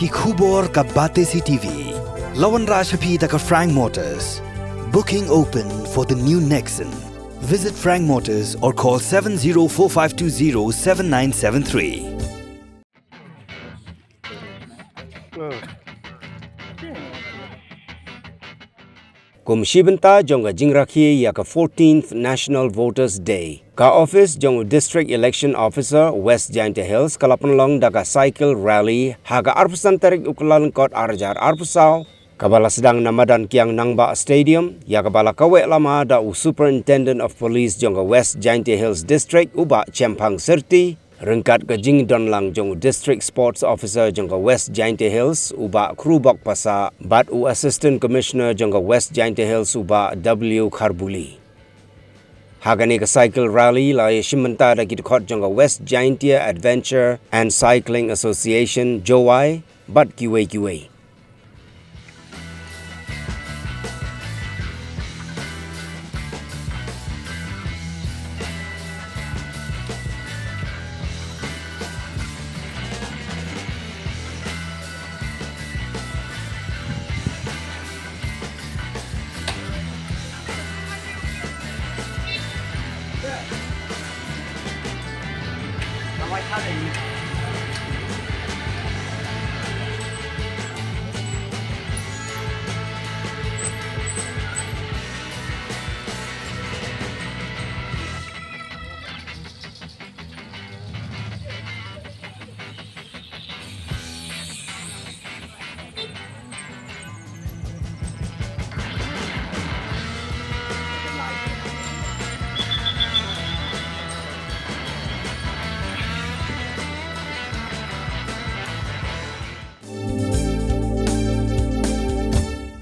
ki khubor ka bate si TV. Lawan Rashapi da ka Frank Motors. Booking open for the new Nexon. Visit Frank Motors or call 7045207973. Kumshibenta jonga Rakhe ya ka 14th National Voters Day. Ka office jong District Election Officer West Jaiñtia Hills kalapanlong da ka cycle rally haga arpusan tarik ukulan kot arjar arpusau kabala sedang namadan kiang nangba stadium ya kabala kawe lama da Superintendent of Police jong West Jaiñtia Hills District uba Chempang Serti rengkat ke jing donlang jong District Sports Officer jong West Jaiñtia Hills uba Krubok Pasa bat u Assistant Commissioner jong West Jaiñtia Hills uba W Kharbuli. Hagani ka cycle rally la shimenta da kitkot jong West Jaiñtia Adventure and Cycling Association Jowai bat kiwe.